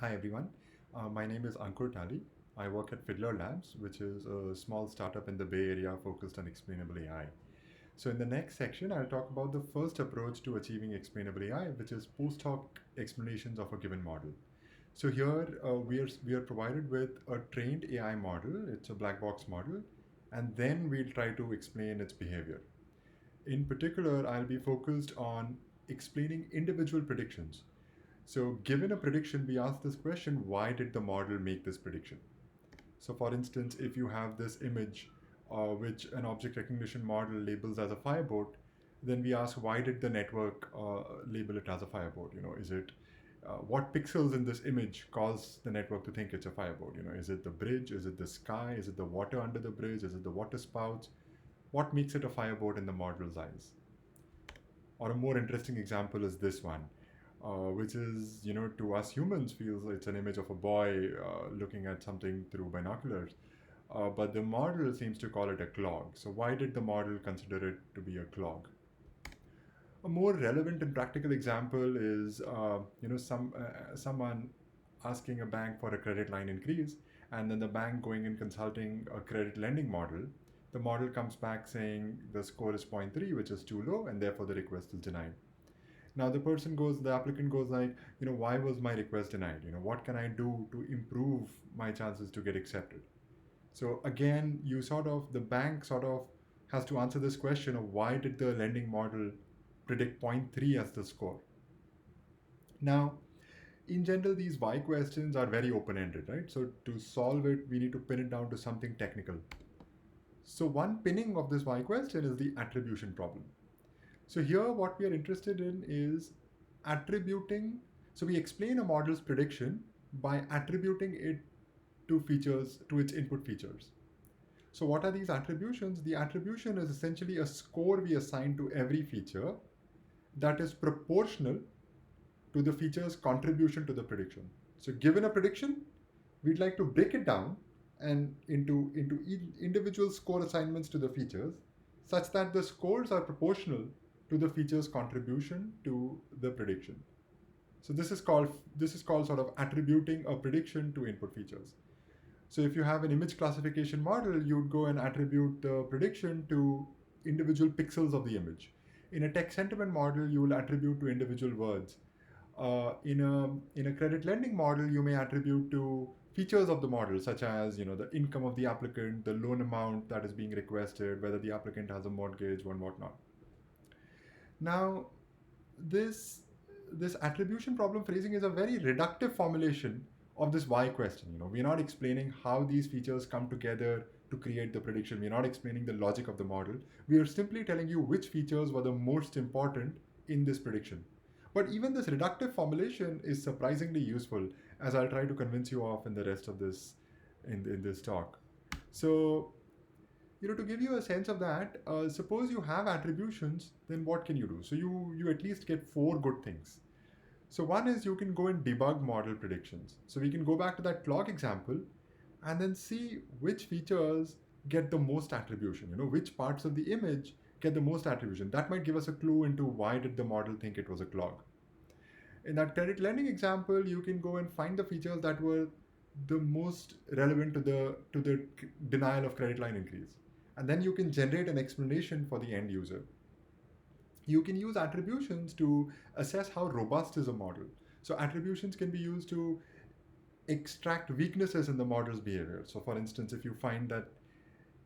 Hi everyone, my name is Ankur Tali. I work at Fiddler Labs, which is a small startup in the Bay Area focused on explainable AI. So, in the next section, I'll talk about the first approach to achieving explainable AI, which is post hoc explanations of a given model. So, here we are provided with a trained AI model, it's a black box model, and then we'll try to explain its behavior. In particular, I'll be focused on explaining individual predictions. So, given a prediction, we ask this question, why did the model make this prediction? So, for instance, if you have this image which an object recognition model labels as a fireboat, then we ask, why did the network label it as a fireboat? Is it what pixels in this image cause the network to think it's a fireboat? Is it the bridge? Is it the sky? Is it the water under the bridge? Is it the water spouts? What makes it a fireboat in the model's eyes? Or a more interesting example is this one, which is, to us humans, feels it's an image of a boy looking at something through binoculars. But the model seems to call it a clog. So, why did the model consider it to be a clog? A more relevant and practical example is, someone asking a bank for a credit line increase, and then the bank going and consulting a credit lending model. The model comes back saying the score is zero point 0.3, which is too low, and therefore the request is denied. Now the applicant goes like, why was my request denied? What can I do to improve my chances to get accepted? So again, the bank sort of has to answer this question of why did the lending model predict zero point 0.3 as the score? Now, in general, these why questions are very open-ended, right? So to solve it, we need to pin it down to something technical. So one pinning of this why question is the attribution problem. So here what we are interested in is attributing. So we explain a model's prediction by attributing it to features, to its input features. So what are these attributions? The attribution is essentially a score we assign to every feature that is proportional to the feature's contribution to the prediction. So given a prediction, we'd like to break it down and into individual score assignments to the features such that the scores are proportional to the feature's contribution to the prediction. So this is called sort of attributing a prediction to input features. So if you have an image classification model, you'd go and attribute the prediction to individual pixels of the image. In a text sentiment model, you will attribute to individual words. In a credit lending model, you may attribute to features of the model, such as the income of the applicant, the loan amount that is being requested, whether the applicant has a mortgage, and whatnot. Now, this this attribution problem phrasing is a very reductive formulation of this why question. We're not explaining how these features come together to create the prediction. We're not explaining the logic of the model. We are simply telling you which features were the most important in this prediction. But even this reductive formulation is surprisingly useful, as I'll try to convince you of in the rest of this in this talk. So, to give you a sense of that, suppose you have attributions, then what can you do? So you at least get four good things. So one is you can go and debug model predictions. So we can go back to that clock example and then see which features get the most attribution. Which parts of the image get the most attribution. That might give us a clue into why did the model think it was a clog. In that credit lending example, you can go and find the features that were the most relevant to the denial of credit line increase, and then you can generate an explanation for the end user. You can use attributions to assess how robust is a model. So attributions can be used to extract weaknesses in the model's behavior. So for instance, if you find that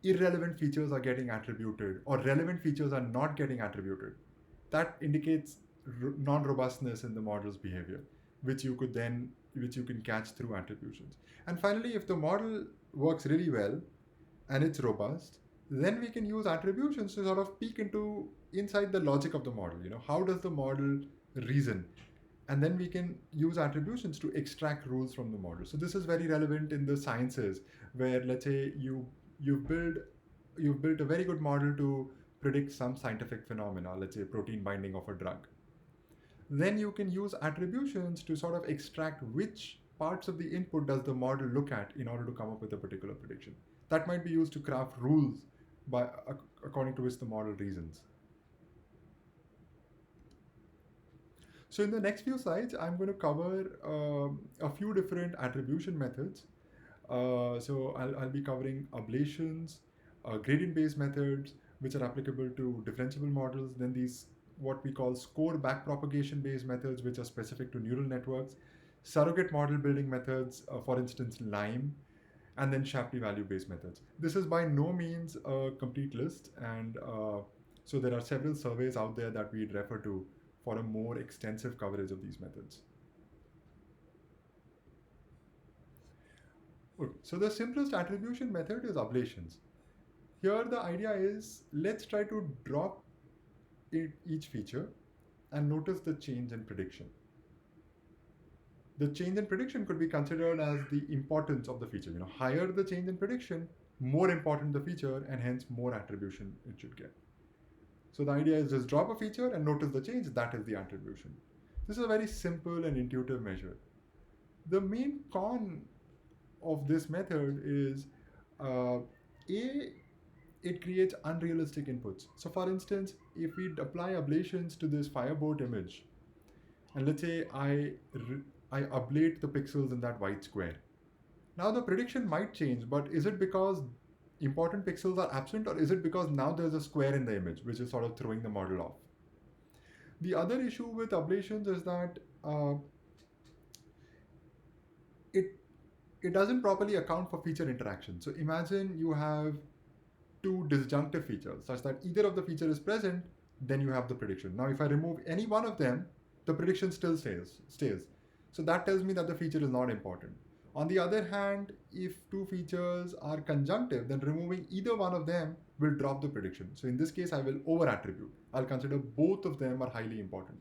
irrelevant features are getting attributed or relevant features are not getting attributed, that indicates non-robustness in the model's behavior, which you can catch through attributions. And finally, if the model works really well and it's robust, then we can use attributions to sort of peek into inside the logic of the model. How does the model reason? And then we can use attributions to extract rules from the model. So this is very relevant in the sciences, where let's say you've built a very good model to predict some scientific phenomena, let's say protein binding of a drug. Then you can use attributions to sort of extract which parts of the input does the model look at in order to come up with a particular prediction. That might be used to craft rules by according to which the model reasons. So in the next few slides, I'm going to cover a few different attribution methods. So I'll be covering ablations, gradient-based methods, which are applicable to differentiable models. Then these what we call score backpropagation-based methods, which are specific to neural networks, surrogate model building methods, for instance, LIME, and then Shapley value-based methods. This is by no means a complete list, and so there are several surveys out there that we'd refer to for a more extensive coverage of these methods. Okay, so the simplest attribution method is ablations. Here the idea is, let's try to drop each feature and notice the change in prediction. The change in prediction could be considered as the importance of the feature. Higher the change in prediction, more important the feature, and hence more attribution it should get. So the idea is just drop a feature and notice the change. That is the attribution. This is a very simple and intuitive measure. The main con of this method is it creates unrealistic inputs. So for instance, if we apply ablations to this fireboat image, and let's say I ablate the pixels in that white square. Now the prediction might change, but is it because important pixels are absent, or is it because now there's a square in the image, which is sort of throwing the model off? The other issue with ablations is that it doesn't properly account for feature interaction. So imagine you have two disjunctive features such that either of the feature is present, then you have the prediction. Now if I remove any one of them, the prediction still stays. So that tells me that the feature is not important. On the other hand, if two features are conjunctive, then removing either one of them will drop the prediction. So in this case, I will over-attribute. I'll consider both of them are highly important.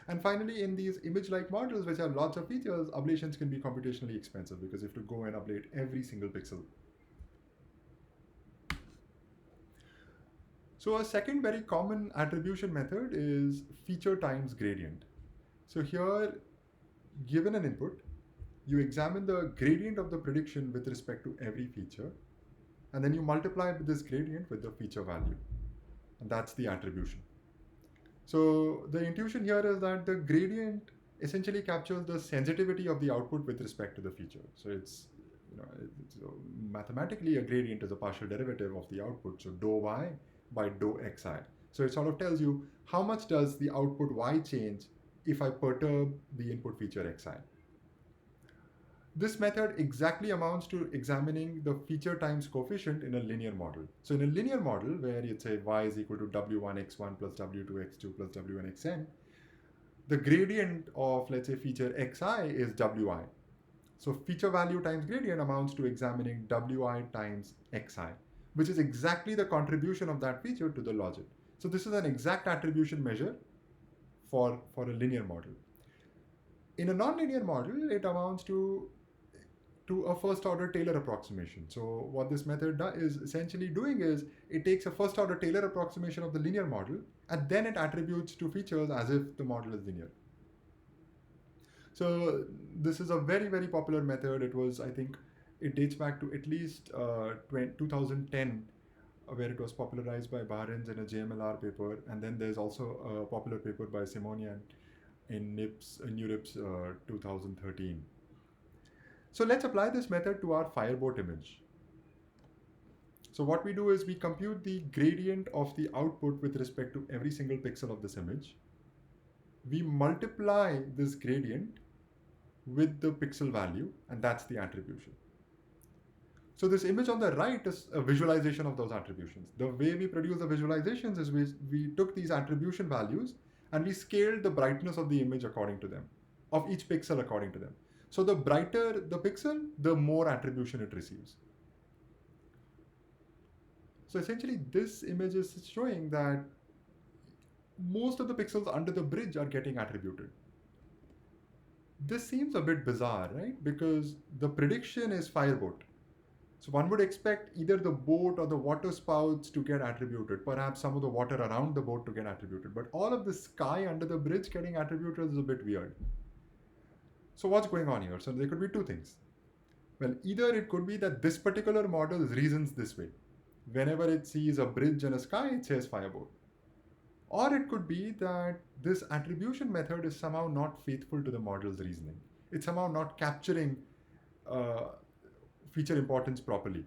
And finally, in these image-like models, which have lots of features, ablations can be computationally expensive because you have to go and ablate every single pixel. So a second very common attribution method is feature times gradient. So here, given an input, you examine the gradient of the prediction with respect to every feature, and then you multiply this gradient with the feature value. And that's the attribution. So the intuition here is that the gradient essentially captures the sensitivity of the output with respect to the feature. So it's mathematically a gradient is a partial derivative of the output. So dou y by dou xi. So it sort of tells you how much does the output y change if I perturb the input feature xi. This method exactly amounts to examining the feature times coefficient in a linear model. So in a linear model where you'd say y is equal to w1x1 plus w2x2 plus w1xn, the gradient of, let's say, feature xi is wi. So feature value times gradient amounts to examining wi times xi, which is exactly the contribution of that feature to the logic. So this is an exact attribution measure for a linear model. In a nonlinear model, it amounts to a first order Taylor approximation. So what this method is essentially doing is it takes a first order Taylor approximation of the linear model and then it attributes to features as if the model is linear. So this is a very, very popular method. It was, I think, it dates back to at least 2010, where it was popularized by Barnes in a JMLR paper. And then there's also a popular paper by Simonian in NeurIPS 2013. So let's apply this method to our fireboat image. So what we do is we compute the gradient of the output with respect to every single pixel of this image. We multiply this gradient with the pixel value, and that's the attribution. So this image on the right is a visualization of those attributions. The way we produce the visualizations is we took these attribution values and we scaled the brightness of the image according to them, of each pixel according to them. So the brighter the pixel, the more attribution it receives. So essentially, this image is showing that most of the pixels under the bridge are getting attributed. This seems a bit bizarre, right? Because the prediction is fireboat. So one would expect either the boat or the water spouts to get attributed, perhaps some of the water around the boat to get attributed. But all of the sky under the bridge getting attributed is a bit weird. So what's going on here? So there could be two things. Well, either it could be that this particular model reasons this way. Whenever it sees a bridge and a sky, it says fireboat. Or it could be that this attribution method is somehow not faithful to the model's reasoning. It's somehow not capturing uh, feature importance properly.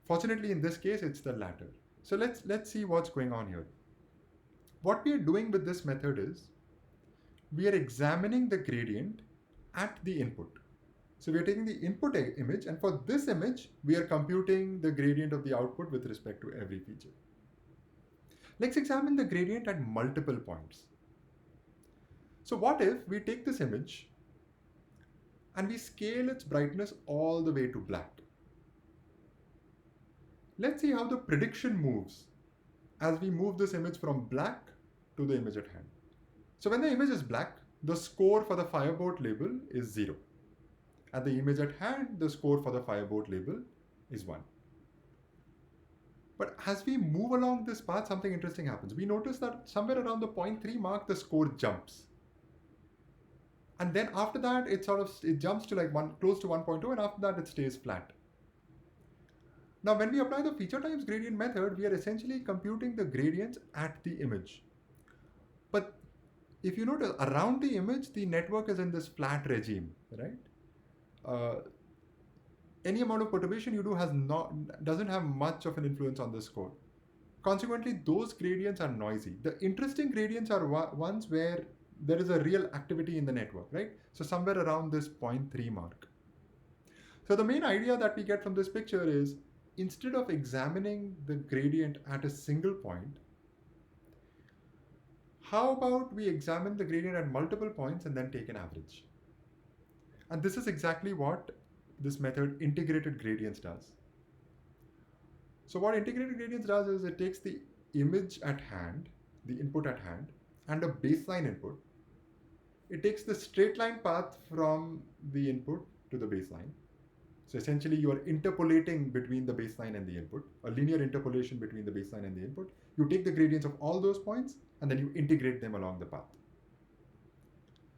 Fortunately, in this case, it's the latter. So let's see what's going on here. What we are doing with this method is we are examining the gradient at the input. So we are taking the input image, and for this image, we are computing the gradient of the output with respect to every feature. Let's examine the gradient at multiple points. So what if we take this image and we scale its brightness all the way to black? Let's see how the prediction moves as we move this image from black to the image at hand. So when the image is black, the score for the firebolt label is 0. At the image at hand, the score for the firebolt label is 1. But as we move along this path, something interesting happens. We notice that somewhere around the 0.3 mark, the score jumps. And then after that, it jumps to like close to 1.2, and after that, it stays flat. Now, when we apply the feature times gradient method, we are essentially computing the gradients at the image. But if you notice, around the image, the network is in this flat regime, right? Any amount of perturbation you do doesn't have much of an influence on the score. Consequently, those gradients are noisy. The interesting gradients are ones where there is a real activity in the network, right? So somewhere around this 0.3 mark. So the main idea that we get from this picture is, instead of examining the gradient at a single point, how about we examine the gradient at multiple points and then take an average? And this is exactly what this method integrated gradients does. So what integrated gradients does is it takes the image at hand, the input at hand, and a baseline input. It takes the straight line path from the input to the baseline. So essentially you are interpolating between the baseline and the input, a linear interpolation between the baseline and the input. You take the gradients of all those points and then you integrate them along the path.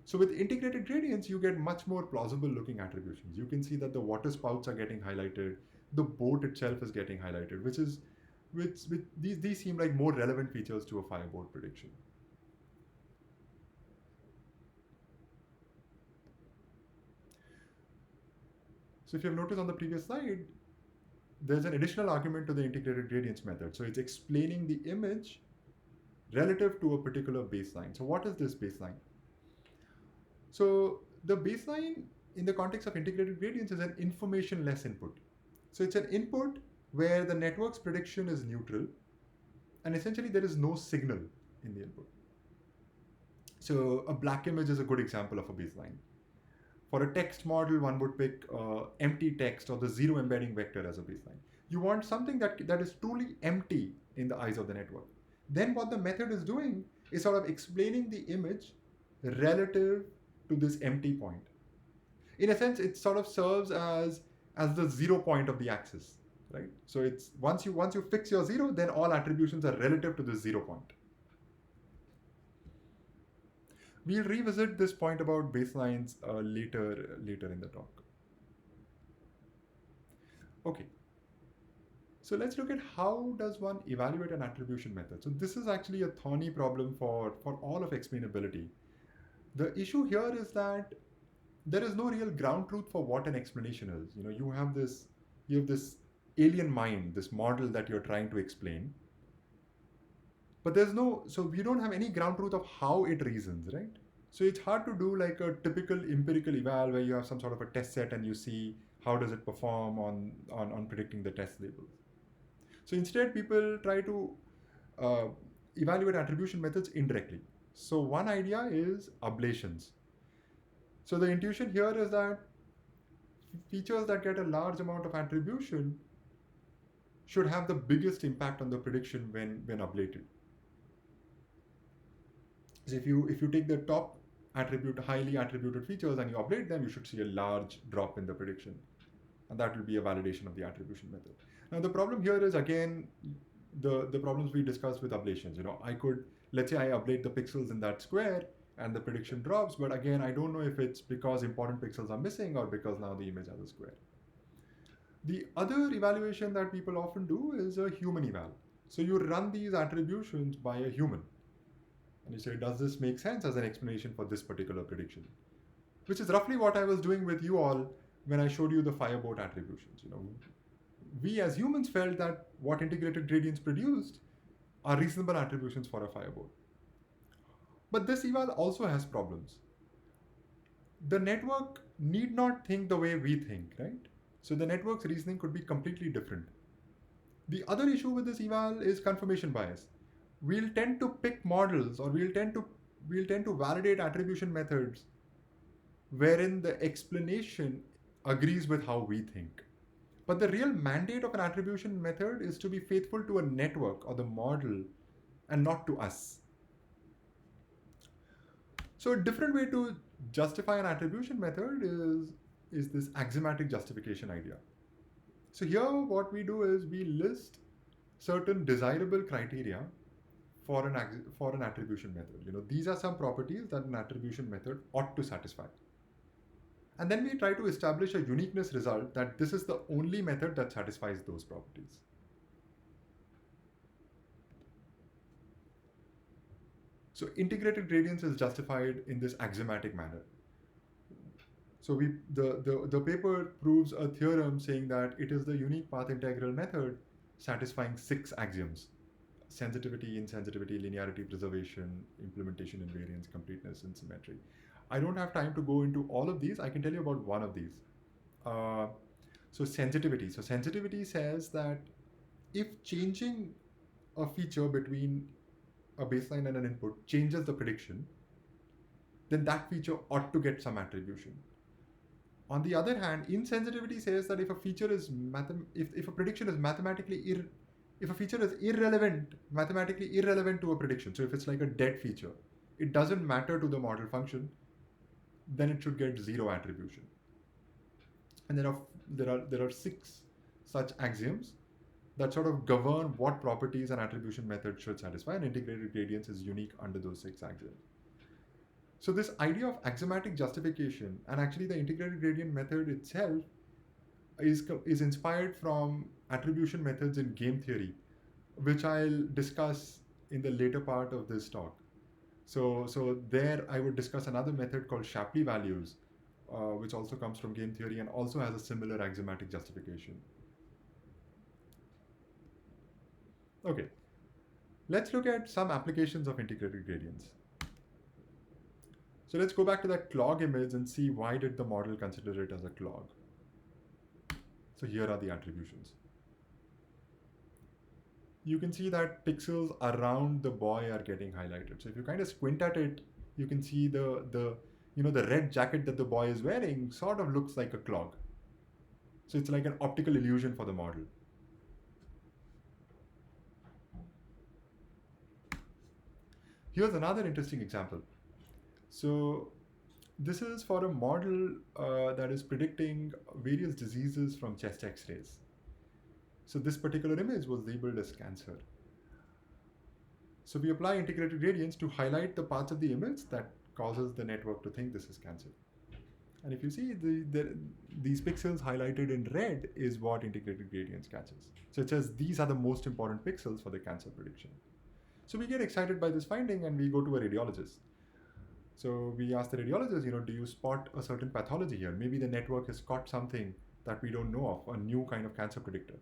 So with integrated gradients, you get much more plausible looking attributions. You can see that the water spouts are getting highlighted, the boat itself is getting highlighted, these seem like more relevant features to a firebolt prediction. So if you have noticed on the previous slide, there's an additional argument to the integrated gradients method. So it's explaining the image relative to a particular baseline. So what is this baseline? So the baseline in the context of integrated gradients is an information-less input. So it's an input where the network's prediction is neutral, and essentially there is no signal in the input. So a black image is a good example of a baseline. For a text model, one would pick empty text or the zero embedding vector as a baseline. You want something that is truly empty in the eyes of the network. Then what the method is doing is sort of explaining the image relative to this empty point. In a sense, it sort of serves as the 0 point of the axis, right? So it's once you fix your 0, then all attributions are relative to the 0 point. We'll revisit this point about baselines later in the talk. Okay. So let's look at how does one evaluate an attribution method. So this is actually a thorny problem for all of explainability. The issue here is that there is no real ground truth for what an explanation is. You have this alien mind, this model that you're trying to explain. But so we don't have any ground truth of how it reasons, right? So it's hard to do like a typical empirical eval where you have some sort of a test set and you see how does it perform on predicting the test labels. So instead, people try to evaluate attribution methods indirectly. So one idea is ablations. So the intuition here is that features that get a large amount of attribution should have the biggest impact on the prediction when ablated. So if you take the top highly attributed features and you ablate them, you should see a large drop in the prediction. And that will be a validation of the attribution method. Now the problem here is again the problems we discussed with ablations. Let's say I ablate the pixels in that square and the prediction drops, but again, I don't know if it's because important pixels are missing or because now the image has a square. The other evaluation that people often do is a human eval. So you run these attributions by a human. And you say, does this make sense as an explanation for this particular prediction? Which is roughly what I was doing with you all when I showed you the fireboat attributions. We as humans felt that what integrated gradients produced are reasonable attributions for a fireboat. But this eval also has problems. The network need not think the way we think, right? So the network's reasoning could be completely different. The other issue with this eval is confirmation bias. We'll tend to pick models, or we'll tend to validate attribution methods wherein the explanation agrees with how we think. But the real mandate of an attribution method is to be faithful to a network or the model and not to us. So a different way to justify an attribution method is this axiomatic justification idea. So here what we do is we list certain desirable criteria for an attribution method. These are some properties that an attribution method ought to satisfy. And then we try to establish a uniqueness result that this is the only method that satisfies those properties. So integrated gradients is justified in this axiomatic manner. So the paper proves a theorem saying that it is the unique path integral method satisfying 6 axioms: sensitivity, insensitivity, linearity, preservation, implementation invariance, completeness, and symmetry. I don't have time to go into all of these. I can tell you about one of these. So sensitivity. So sensitivity says that if changing a feature between a baseline and an input changes the prediction, then that feature ought to get some attribution. On the other hand, insensitivity says that if a feature is if a prediction is if a feature is mathematically irrelevant to a prediction, so if it's like a dead feature, it doesn't matter to the model function, then it should get 0 attribution. And there are 6 such axioms that sort of govern what properties an attribution method should satisfy, and integrated gradients is unique under those 6 axioms. So this idea of axiomatic justification, and actually the integrated gradient method itself, is inspired from attribution methods in game theory, which I'll discuss in the later part of this talk. So there I would discuss another method called Shapley values, which also comes from game theory and also has a similar axiomatic justification. Okay, let's look at some applications of integrated gradients. So let's go back to that clog image and see why did the model consider it as a clog. So here are the attributions. You can see that pixels around the boy are getting highlighted. So if you kind of squint at it, you can see the red jacket that the boy is wearing sort of looks like a clog. So it's like an optical illusion for the model. Here's another interesting example. So this is for a model that is predicting various diseases from chest x-rays. So this particular image was labeled as cancer. So we apply integrated gradients to highlight the parts of the image that causes the network to think this is cancer. And if you see these pixels highlighted in red is what integrated gradients catches. So it says these are the most important pixels for the cancer prediction. So we get excited by this finding and we go to a radiologist. So we ask the radiologist, do you spot a certain pathology here? Maybe the network has caught something that we don't know of, a new kind of cancer predictor.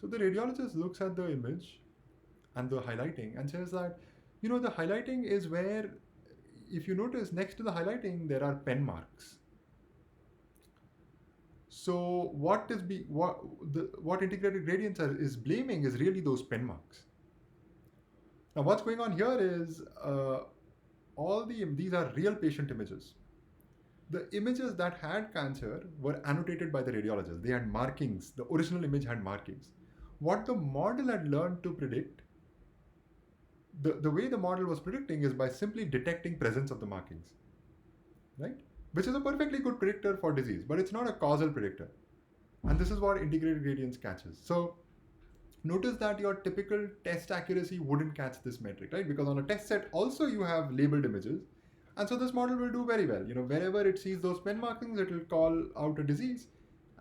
So the radiologist looks at the image and the highlighting and says that, the highlighting is where, if you notice, next to the highlighting, there are pen marks. So what integrated gradients is blaming is really those pen marks. Now what's going on here is these are real patient images. The images that had cancer were annotated by the radiologist. They had markings. The original image had markings. What the model had learned to predict, the way the model was predicting is by simply detecting presence of the markings, right? Which is a perfectly good predictor for disease, but it's not a causal predictor. And this is what integrated gradients catches. So notice that your typical test accuracy wouldn't catch this metric, right? Because on a test set also you have labeled images. And so this model will do very well. Wherever it sees those pen markings, it will call out a disease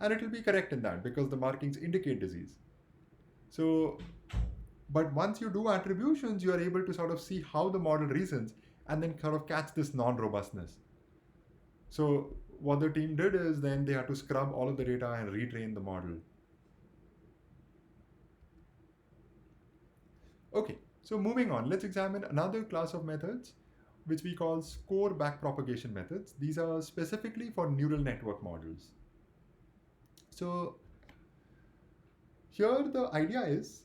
and it will be correct in that because the markings indicate disease. So, but once you do attributions, you are able to sort of see how the model reasons and then sort of catch this non-robustness. So what the team did is then they had to scrub all of the data and retrain the model. Okay, so moving on, let's examine another class of methods which we call score backpropagation methods. These are specifically for neural network models. So here the idea is,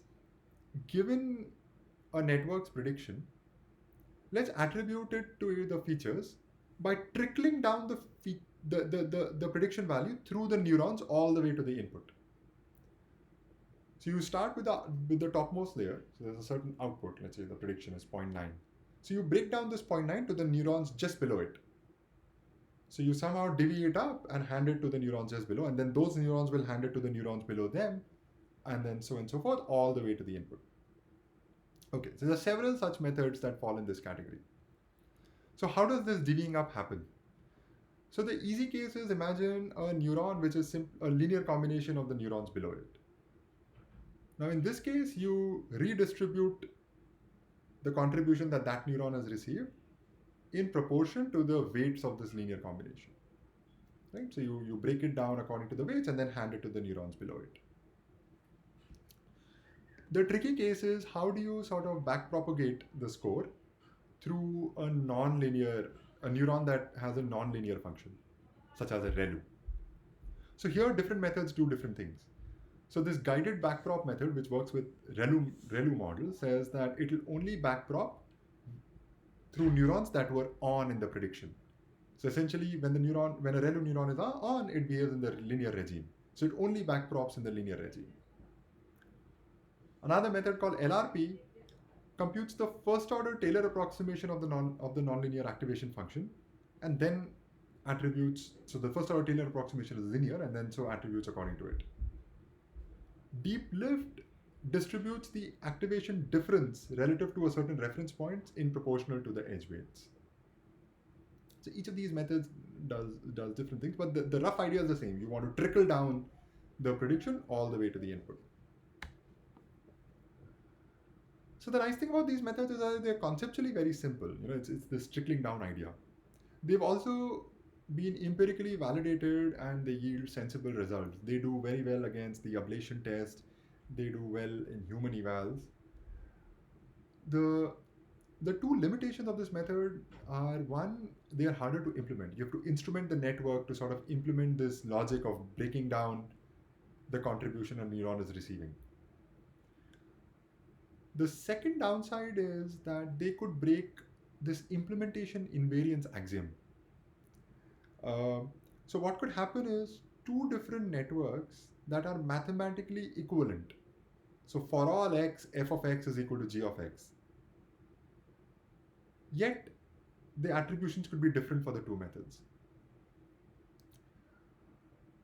given a network's prediction, let's attribute it to the features by trickling down the prediction value through the neurons all the way to the input. So you start with the topmost layer. So there's a certain output. Let's say the prediction is 0.9. So you break down this 0.9 to the neurons just below it. So you somehow divvy it up and hand it to the neurons just below, and then those neurons will hand it to the neurons below them, and then so on and so forth, all the way to the input. Okay, so there are several such methods that fall in this category. So how does this divvying up happen? So the easy case is, imagine a neuron which is a linear combination of the neurons below it. Now in this case, you redistribute the contribution that that neuron has received in proportion to the weights of this linear combination. Right? So you break it down according to the weights and then hand it to the neurons below it. The tricky case is, how do you sort of backpropagate the score through a neuron that has a non-linear function, such as a ReLU. So here different methods do different things. So this guided backprop method, which works with ReLU model, says that it will only backprop through neurons that were on in the prediction. So essentially, when a ReLU neuron is on, it behaves in the linear regime. So it only backprops in the linear regime. Another method called LRP computes the first order Taylor approximation of the nonlinear activation function, and then attributes. So the first order Taylor approximation is linear, and then so attributes according to it. Deep lift distributes the activation difference relative to a certain reference points in proportional to the edge weights. So each of these methods does different things, but the rough idea is the same. You want to trickle down the prediction all the way to the input. So the nice thing about these methods is that they're conceptually very simple. It's this trickling down idea. They've also been empirically validated and they yield sensible results. They do very well against the ablation test. They do well in human evals. The two limitations of this method are, one, they are harder to implement. You have to instrument the network to sort of implement this logic of breaking down the contribution a neuron is receiving. The second downside is that they could break this implementation invariance axiom. So what could happen is two different networks that are mathematically equivalent. So for all x, f of x is equal to g of x. Yet the attributions could be different for the two methods.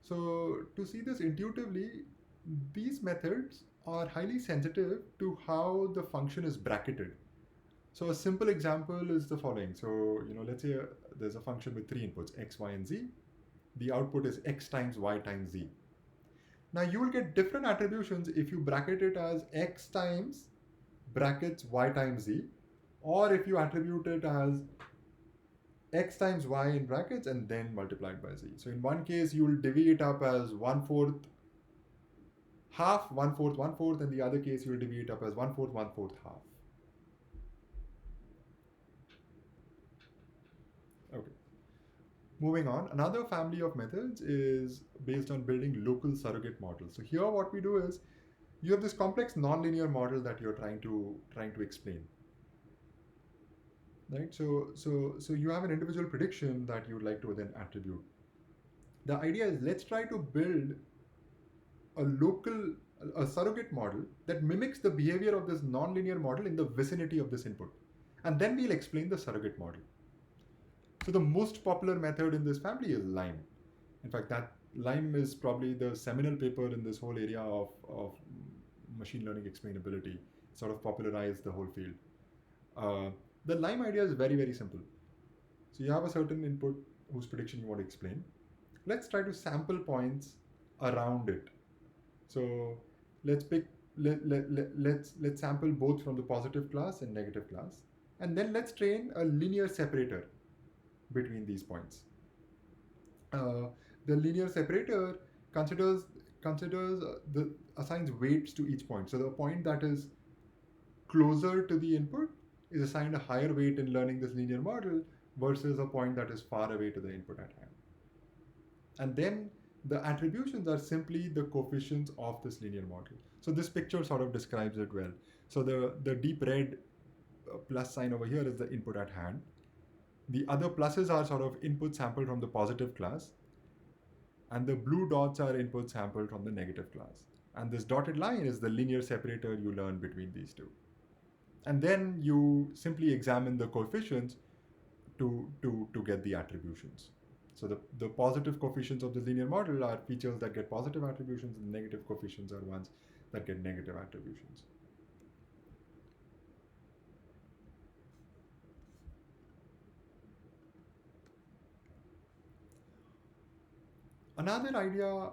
So to see this intuitively, these methods are highly sensitive to how the function is bracketed. So a simple example is the following. So, let's say there's a function with three inputs, x, y, and z. The output is x times y times z. Now you will get different attributions if you bracket it as x times brackets y times z, or if you attribute it as x times y in brackets and then multiplied by z. So in one case, you will divvy it up as 1/4, half, 1/4, 1/4, and the other case, you will divvy it up as 1/4, 1/4, half. Okay. Moving on, another family of methods is based on building local surrogate models. So here what we do is, you have this complex nonlinear model that you're trying to explain. Right? So you have an individual prediction that you would like to then attribute. The idea is, let's try to build a surrogate model that mimics the behavior of this nonlinear model in the vicinity of this input. And then we'll explain the surrogate model. So the most popular method in this family is LIME. In fact, that LIME is probably the seminal paper in this whole area of machine learning explainability. Sort of popularized the whole field. The LIME idea is very, very simple. So you have a certain input whose prediction you want to explain. Let's try to sample points around it. So let's pick let's sample both from the positive class and negative class, and then let's train a linear separator between these points. uh, the linear separator considers the assigns weights to each point. So the point that is closer to the input is assigned a higher weight in learning this linear model versus a point that is far away to the input at hand. And then the attributions are simply the coefficients of this linear model. So this picture sort of describes it well. So the deep red plus sign over here is the input at hand. The other pluses are sort of input sampled from the positive class, and the blue dots are input sampled from the negative class. And this dotted line is the linear separator you learn between these two. And then you simply examine the coefficients to get the attributions. So the positive coefficients of the linear model are features that get positive attributions, and the negative coefficients are ones that get negative attributions. Another idea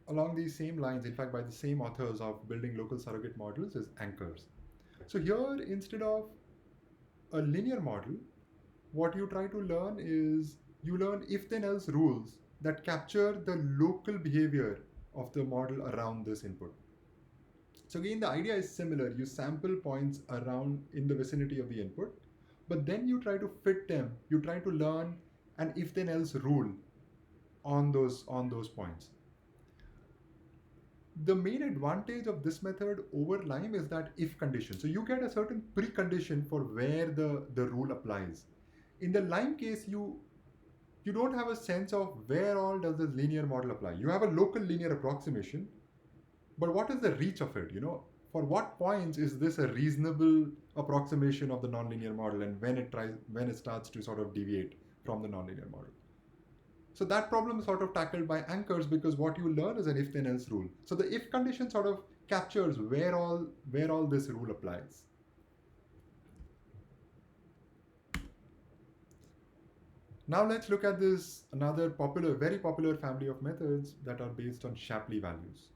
along these same lines, in fact, by the same authors of building local surrogate models, is anchors. So here, instead of a linear model, what you try to learn is you learn if then else rules that capture the local behavior of the model around this input. So again, the idea is similar. You sample points around in the vicinity of the input, but then you try to fit them. You try to learn an if then else rule on those points. The main advantage of this method over Lime is that if condition. So you get a certain precondition for where the rule applies. In the Lime case, you don't have a sense of where all does this linear model apply. You have a local linear approximation, but what is the reach of it? For what points is this a reasonable approximation of the nonlinear model, and when it starts to sort of deviate from the nonlinear model? So that problem is sort of tackled by anchors, because what you learn is an if then else rule. So the if condition sort of captures where all this rule applies. Now let's look at this another very popular family of methods that are based on Shapley values.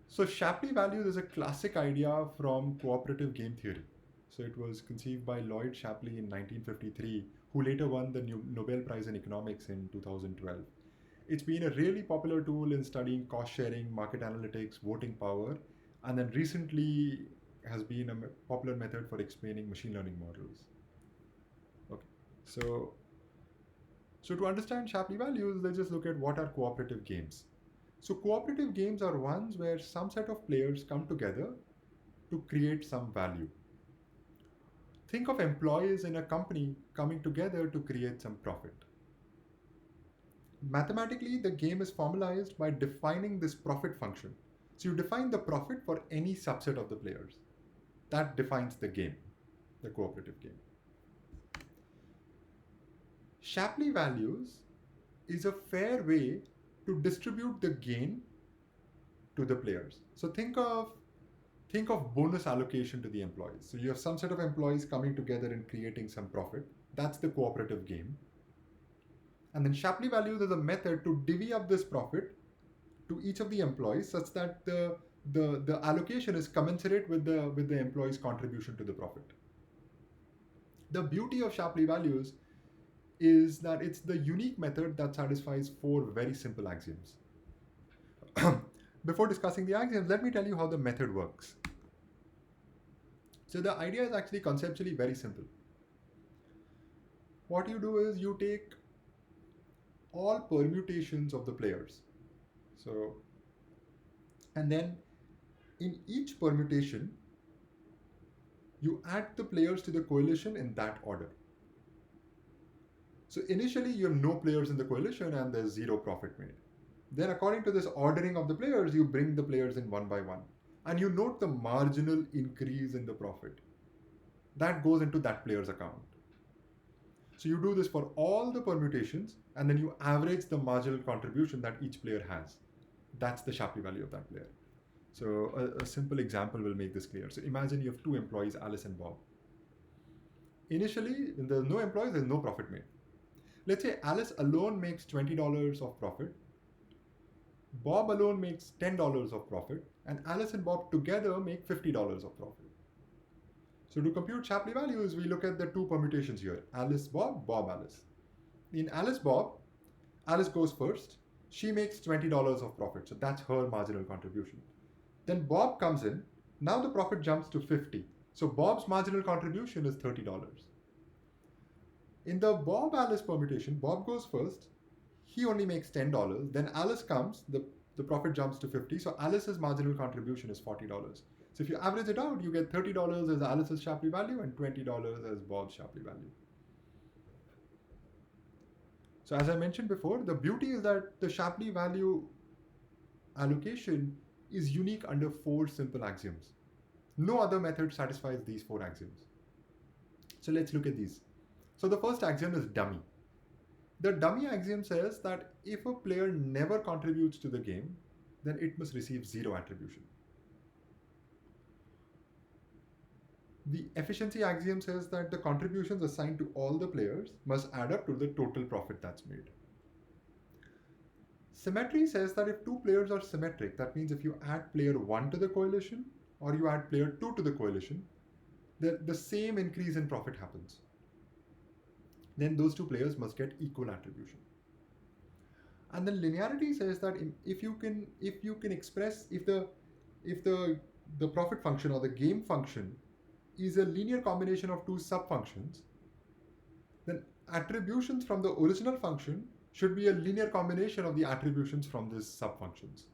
So Shapley values is a classic idea from cooperative game theory. So it was conceived by Lloyd Shapley in 1953, who later won the Nobel Prize in Economics in 2012. It's been a really popular tool in studying cost sharing, market analytics, voting power, and then recently has been a popular method for explaining machine learning models. Okay, so to understand Shapley values, let's just look at what are cooperative games. So cooperative games are ones where some set of players come together to create some value. Think of employees in a company coming together to create some profit. Mathematically, the game is formalized by defining this profit function. So you define the profit for any subset of the players. That defines the game, the cooperative game. Shapley values is a fair way to distribute the gain to the players. So think of bonus allocation to the employees. So you have some set of employees coming together and creating some profit. That's the cooperative game. And then Shapley values is a method to divvy up this profit to each of the employees such that the allocation is commensurate with the employee's contribution to the profit. The beauty of Shapley values is that it's the unique method that satisfies 4 very simple axioms. Before discussing the axioms, let me tell you how the method works. So the idea is actually conceptually very simple. What you do is you take all permutations of the players. And then in each permutation, you add the players to the coalition in that order. So initially you have no players in the coalition and there's 0 profit made. Then according to this ordering of the players, you bring the players in one by one. And you note the marginal increase in the profit. That goes into that player's account. So you do this for all the permutations, and then you average the marginal contribution that each player has. That's the Shapley value of that player. So a simple example will make this clear. So imagine you have 2 employees, Alice and Bob. Initially, when there's no employees, there's no profit made. Let's say Alice alone makes $20 of profit. Bob alone makes $10 of profit, and Alice and Bob together make $50 of profit. So to compute Shapley values, we look at the two permutations here: Alice Bob, Bob Alice. In Alice Bob, Alice goes first. She makes $20 of profit, so that's her marginal contribution. Then Bob comes in. Now the profit jumps to 50. So Bob's marginal contribution is $30. In the Bob Alice permutation, Bob goes first. He only makes $10. Then Alice comes, the profit jumps to 50. So Alice's marginal contribution is $40. So if you average it out, you get $30 as Alice's Shapley value and $20 as Bob's Shapley value. So as I mentioned before, the beauty is that the Shapley value allocation is unique under 4 simple axioms. No other method satisfies these 4 axioms. So let's look at these. So the first axiom is dummy. The dummy axiom says that if a player never contributes to the game, then it must receive 0 attribution. The efficiency axiom says that the contributions assigned to all the players must add up to the total profit that's made. Symmetry says that if 2 players are symmetric, that means if you add player 1 to the coalition or you add player 2 to the coalition, the same increase in profit happens. Then those 2 players must get equal attribution. And then linearity says that if you can express if the profit function or the game function is a linear combination of 2 subfunctions, then attributions from the original function should be a linear combination of the attributions from these subfunctions.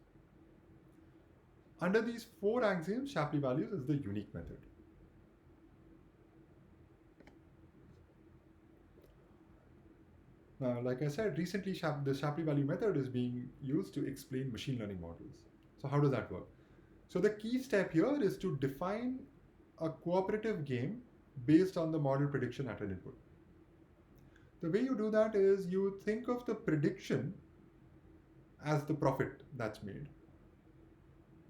Under these 4 axioms, Shapley values is the unique method. Now, like I said, recently the Shapley value method is being used to explain machine learning models. So how does that work? So the key step here is to define a cooperative game based on the model prediction at an input. The way you do that is you think of the prediction as the profit that's made.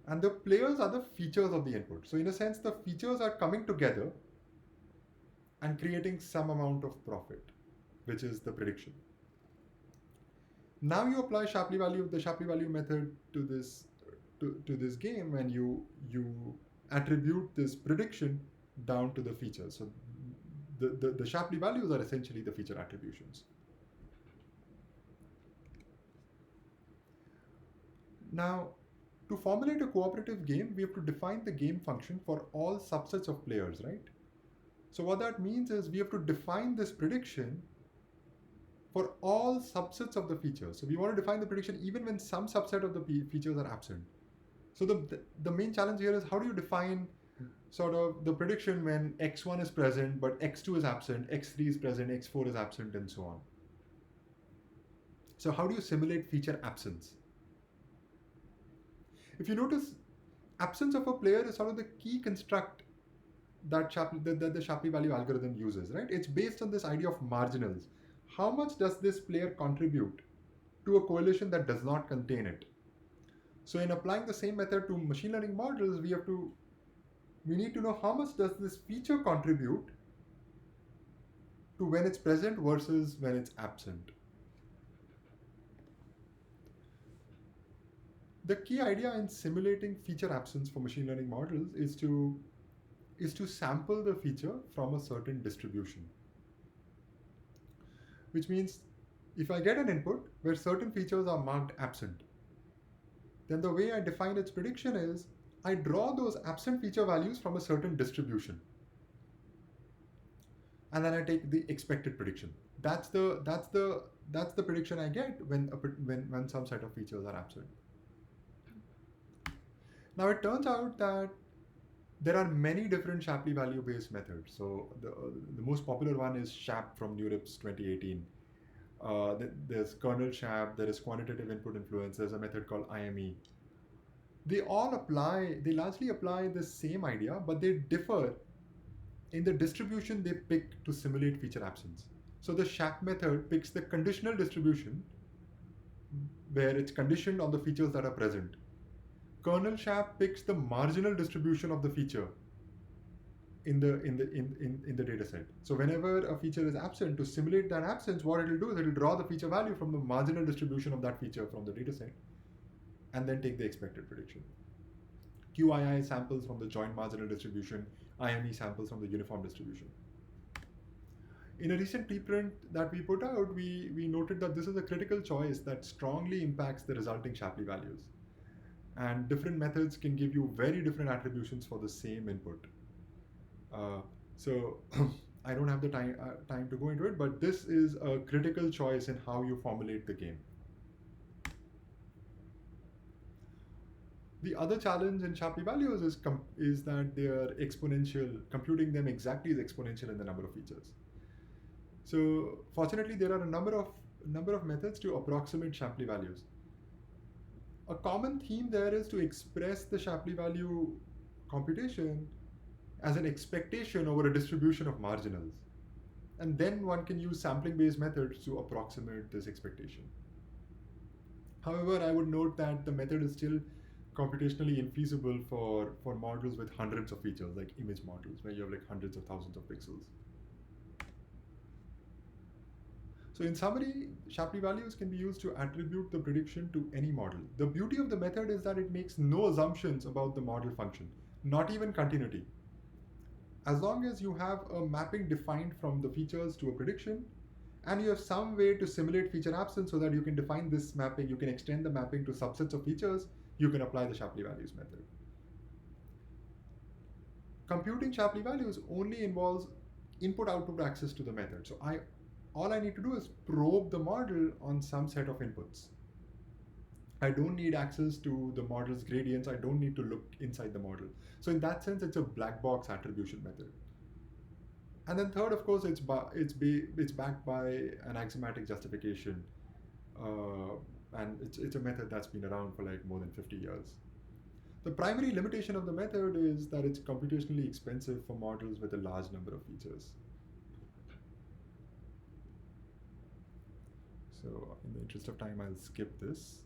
And the players are the features of the input. So in a sense, the features are coming together and creating some amount of profit, which is the prediction. Now you apply the Shapley value method to this game, and you attribute this prediction down to the features. So the Shapley values are essentially the feature attributions. Now, to formulate a cooperative game, we have to define the game function for all subsets of players, right? So what that means is we have to define this prediction for all subsets of the features. So we want to define the prediction even when some subset of the features are absent. So the main challenge here is how do you define sort of the prediction when x1 is present, but x2 is absent, x3 is present, x4 is absent, and so on. So how do you simulate feature absence? If you notice, absence of a player is sort of the key construct that the Shapley value algorithm uses, right? It's based on this idea of marginals. How much does this player contribute to a coalition that does not contain it? So in applying the same method to machine learning models, we need to know how much does this feature contribute to when it's present versus when it's absent. The key idea in simulating feature absence for machine learning models is to sample the feature from a certain distribution. Which means if I get an input where certain features are marked absent, then the way I define its prediction is I draw those absent feature values from a certain distribution. And then I take the expected prediction. That's the prediction I get when some set of features are absent. Now it turns out that there are many different Shapley value based methods. So the most popular one is SHAP from NeurIPS 2018. There's kernel SHAP, there is quantitative input influence, there's a method called IME. They largely apply the same idea, but they differ in the distribution they pick to simulate feature absence. So the SHAP method picks the conditional distribution where it's conditioned on the features that are present. Kernel SHAP picks the marginal distribution of the feature in the data set. So whenever a feature is absent, to simulate that absence, what it will do is it will draw the feature value from the marginal distribution of that feature from the data set. and then take the expected prediction. QII samples from the joint marginal distribution, IME samples from the uniform distribution. In a recent preprint that we put out, we noted that this is a critical choice that strongly impacts the resulting Shapley values. And different methods can give you very different attributions for the same input. So I don't have the time to go into it, but this is a critical choice in how you formulate the game. The other challenge in Shapley values is that they are exponential. Computing them exactly is exponential in the number of features. So fortunately, there are a number of methods to approximate Shapley values. A common theme there is to express the Shapley value computation as an expectation over a distribution of marginals. And then one can use sampling-based methods to approximate this expectation. However, I would note that the method is still computationally infeasible for models with hundreds of features, like image models, where you have like hundreds of thousands of pixels. So in summary, Shapley values can be used to attribute the prediction to any model. The beauty of the method is that it makes no assumptions about the model function, not even continuity. As long as you have a mapping defined from the features to a prediction, and you have some way to simulate feature absence so that you can define this mapping, you can extend the mapping to subsets of features, you can apply the Shapley values method. Computing Shapley values only involves input-output access to the method. So all I need to do is probe the model on some set of inputs. I don't need access to the model's gradients. I don't need to look inside the model. So in that sense, it's a black box attribution method. And then third, of course, it's backed by an axiomatic justification. And it's a method that's been around for like more than 50 years. The primary limitation of the method is that it's computationally expensive for models with a large number of features. So in the interest of time, I'll skip this.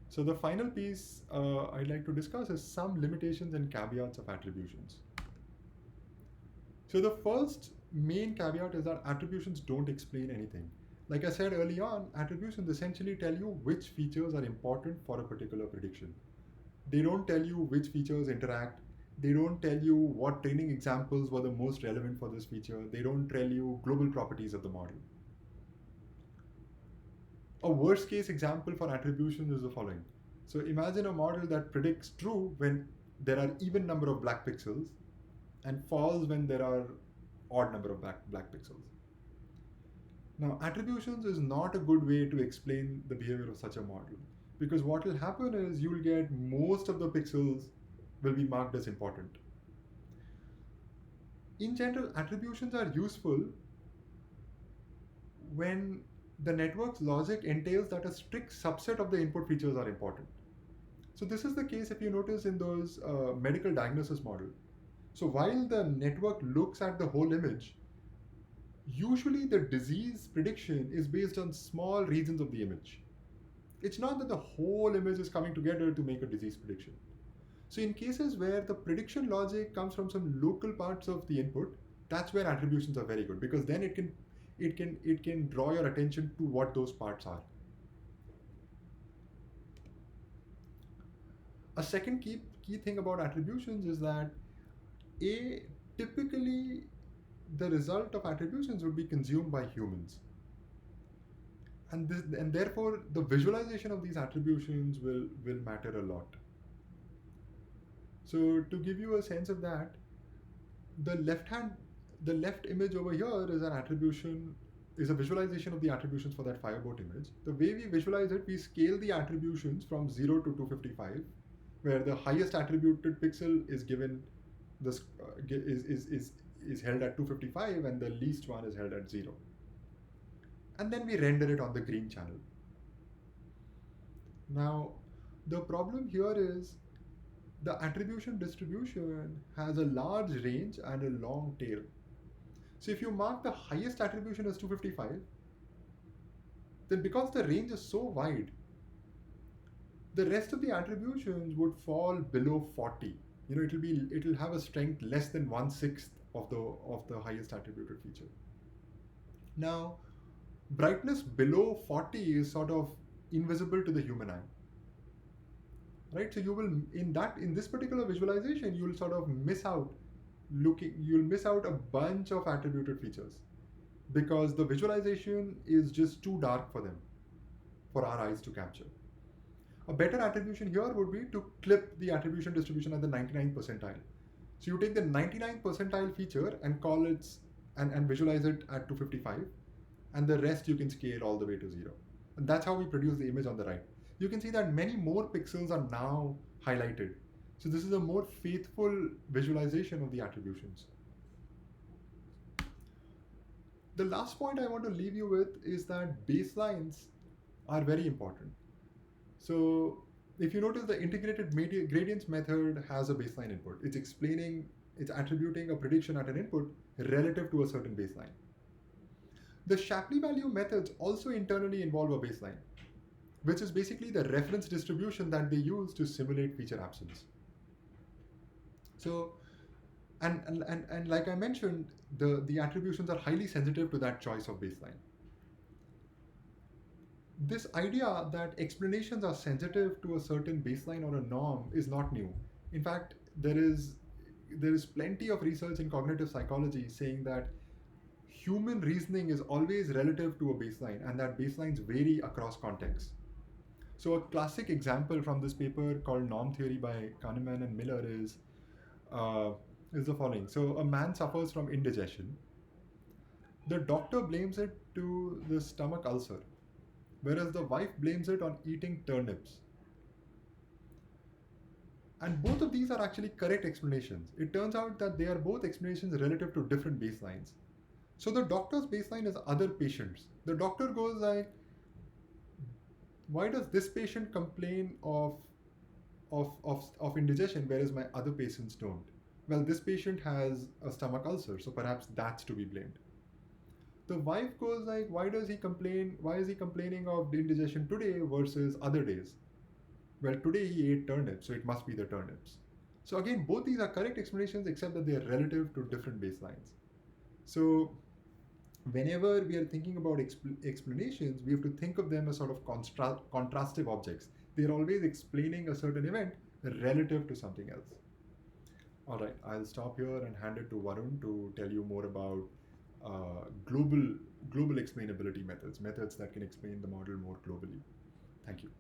So the final piece I'd like to discuss is some limitations and caveats of attributions. So the first main caveat is that attributions don't explain anything. Like I said early on, attributions essentially tell you which features are important for a particular prediction. They don't tell you which features interact. They don't tell you what training examples were the most relevant for this feature. They don't tell you global properties of the model. A worst case example for attribution is the following. So imagine a model that predicts true when there are even number of black pixels and false when there are odd number of black pixels. Now, attributions is not a good way to explain the behavior of such a model, because what will happen is you will get most of the pixels will be marked as important. In general, attributions are useful when the network's logic entails that a strict subset of the input features are important. So this is the case if you notice in those medical diagnosis model. So while the network looks at the whole image, usually the disease prediction is based on small regions of the image. It's not that the whole image is coming together to make a disease prediction. So in cases where the prediction logic comes from some local parts of the input, that's where attributions are very good, because then it can draw your attention to what those parts are. A second key thing about attributions is that typically the result of attributions would be consumed by humans. And therefore the visualization of these attributions will matter a lot. So to give you a sense of that, the left image over here is a visualization of the attributions for that fireboat image. The way we visualize it, we scale the attributions from 0 to 255, where the highest attributed pixel is given is held at 255 and the least one is held at 0. And then we render it on the green channel. Now, the problem here is the attribution distribution has a large range and a long tail. So if you mark the highest attribution as 255, then because the range is so wide, the rest of the attributions would fall below 40. It'll have a strength less than 1/6 of the highest attributed feature. Now, brightness below 40 is sort of invisible to the human eye. right? So you will in this particular visualization, you'll sort of miss out you'll miss out a bunch of attributed features because the visualization is just too dark for them, for our eyes to capture. A better attribution here would be to clip the attribution distribution at the 99th percentile. So you take the 99th percentile feature and call it and visualize it at 255, and the rest you can scale all the way to 0. And that's how we produce the image on the right. You can see that many more pixels are now highlighted. So this is a more faithful visualization of the attributions. The last point I want to leave you with is that baselines are very important. So if you notice, the integrated gradients method has a baseline input. It's attributing a prediction at an input relative to a certain baseline. The Shapley value methods also internally involve a baseline, which is basically the reference distribution that they use to simulate feature absence. So, and like I mentioned, the attributions are highly sensitive to that choice of baseline. This idea that explanations are sensitive to a certain baseline or a norm is not new. In fact, there is plenty of research in cognitive psychology saying that human reasoning is always relative to a baseline and that baselines vary across contexts. So a classic example from this paper called Norm Theory by Kahneman and Miller is the following. So a man suffers from indigestion. The doctor blames it to the stomach ulcer, whereas the wife blames it on eating turnips. And both of these are actually correct explanations. It turns out that they are both explanations relative to different baselines. So the doctor's baseline is other patients. The doctor goes like, why does this patient complain of indigestion whereas my other patients don't? Well, this patient has a stomach ulcer, so perhaps that's to be blamed. The wife goes like, why does he complain? Why is he complaining of indigestion today versus other days? Well, today he ate turnips, so it must be the turnips. So again, both these are correct explanations except that they are relative to different baselines. So whenever we are thinking about explanations, we have to think of them as sort of contrastive objects. They're always explaining a certain event relative to something else. All right, I'll stop here and hand it to Varun to tell you more about global explainability methods that can explain the model more globally. Thank you.